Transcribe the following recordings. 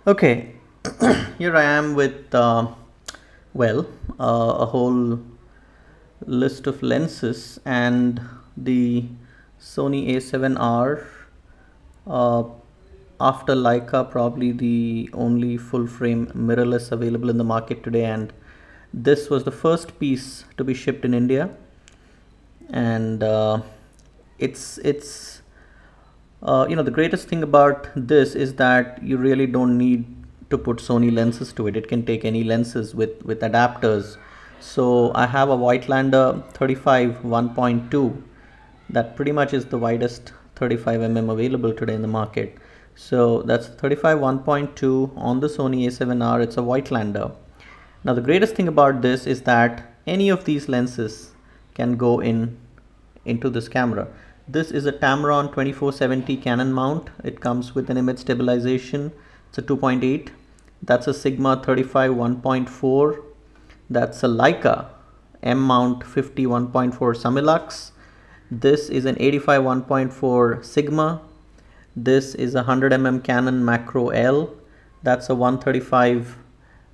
Okay, here I am with a whole list of lenses and the Sony A7R, uh, after Leica, probably the only full frame mirrorless available in the market today, and this was the first piece to be shipped in India. And it's the greatest thing about this is that you really don't need to put Sony lenses to it. It can take any lenses with adapters. So I have a Voigtlander 35 1.2 that pretty much is the widest 35 available today in the market. So that's 35 1.2 on the Sony A7R. It's a Voigtlander. Now the greatest thing about this is that any of these lenses can go into this camera. This is a Tamron 2470 Canon mount. It comes with an image stabilization. It's a 2.8. That's a Sigma 35 1.4. That's a Leica M mount 50 1.4 Samilux. This is an 85 1.4 Sigma. This is a 100 Canon Macro L. That's a 135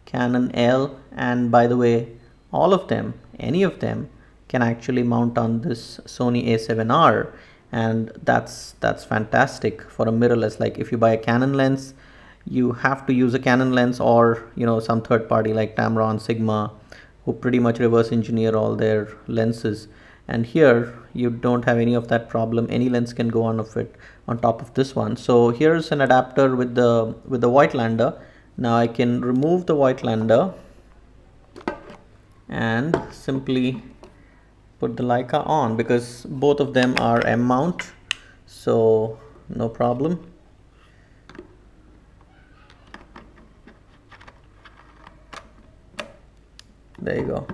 Canon L. And by the way, all of them, any of them, can actually mount on this Sony A7R, and that's fantastic for a mirrorless. Like if you buy a Canon lens, you have to use a Canon lens, or some third party like Tamron, Sigma, who pretty much reverse engineer all their lenses. And here you don't have any of that problem. Any lens can go on top of this one. So here's an adapter with the Voigtlander. Now I can remove the Voigtlander and simply put the Leica on, because both of them are M mount, so no problem. There you go.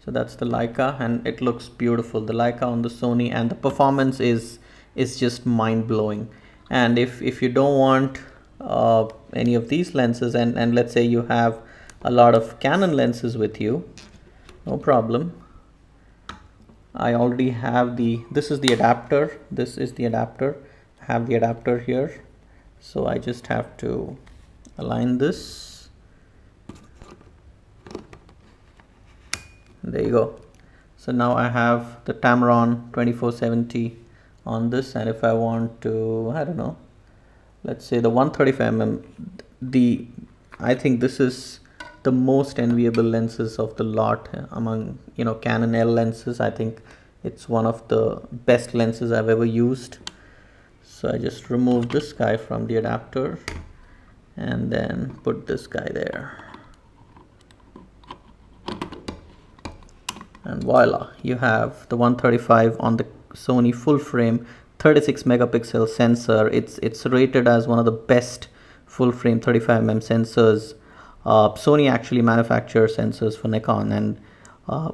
So that's the Leica, and it looks beautiful. The Leica on the Sony, and the performance is just mind-blowing. And if you don't want any of these lenses, and let's say you have a lot of Canon lenses with you, no problem. I already have this is the adapter. This is the adapter. I have the adapter here. So I just have to align this. There you go. So now I have the Tamron 2470 on this, and if I want to, I don't know, let's say the 135 I think this is the most enviable lenses of the lot among Canon L lenses. I think it's one of the best lenses I've ever used. So I just remove this guy from the adapter and then put this guy there, and voila, you have the 135 on the Sony full frame 36 megapixel sensor. It's rated as one of the best full frame 35mm sensors. Sony actually manufactures sensors for Nikon, and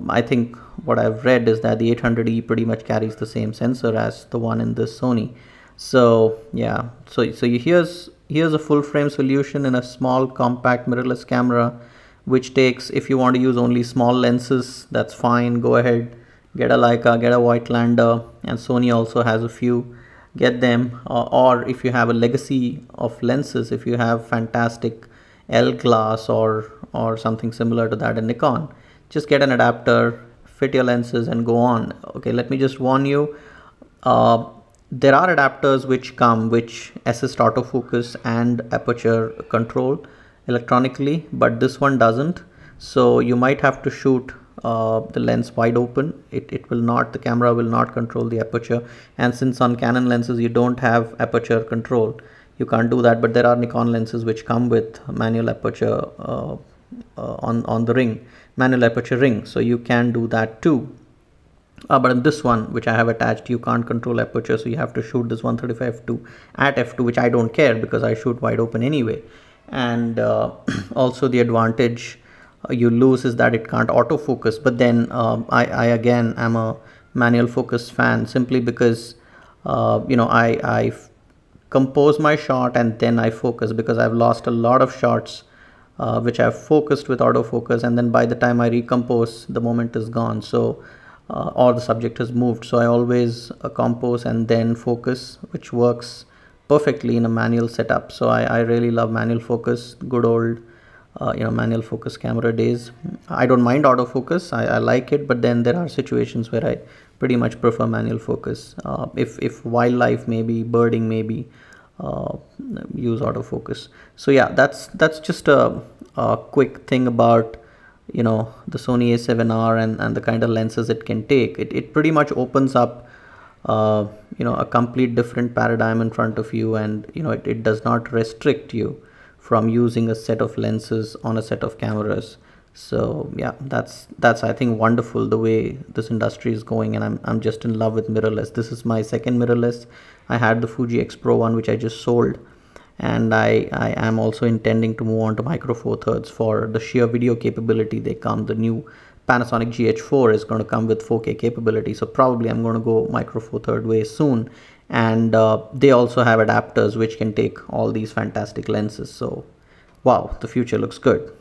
I think what I've read is that the 800E pretty much carries the same sensor as the one in this Sony. So yeah, so here's a full frame solution in a small compact mirrorless camera, which takes, if you want to use only small lenses, that's fine, go ahead, get a Leica, get a Voigtlander, and Sony also has a few, get them. Or if you have a legacy of lenses, if you have fantastic L glass or something similar to that in Nikon, just get an adapter, fit your lenses, and go on. Okay, let me just warn you, there are adapters which assist autofocus and aperture control electronically, but this one doesn't. So you might have to shoot the lens wide open. It will not, the camera will not control the aperture, and since on Canon lenses you don't have aperture control, you can't do that. But there are Nikon lenses which come with manual aperture on the ring, manual aperture ring, so you can do that too. But in this one which I have attached, you can't control aperture, so you have to shoot this 135 at f2, which I don't care because I shoot wide open anyway. And also the advantage you lose is that it can't autofocus. But then I again am a manual focus fan, simply because I compose my shot and then I focus, because I've lost a lot of shots which I've focused with autofocus, and then by the time I recompose, the moment is gone, so or the subject has moved. So I always compose and then focus, which works perfectly in a manual setup. So I really love manual focus, good old manual focus camera days. I don't mind autofocus, I like it, but then there are situations where I pretty much prefer manual focus. If wildlife, maybe birding, maybe use autofocus. So yeah, that's just a quick thing about the Sony A7R and the kind of lenses it can take. It pretty much opens up a complete different paradigm in front of you, and it does not restrict you from using a set of lenses on a set of cameras. So yeah, that's I think wonderful the way this industry is going, and I'm just in love with mirrorless. This is my second mirrorless. I had the Fuji X Pro one, which I just sold, and I am also intending to move on to micro four thirds for the sheer video capability they come. The new Panasonic GH4 is going to come with 4K capability, so probably I'm going to go micro four third way soon. And they also have adapters which can take all these fantastic lenses. So wow, the future looks good.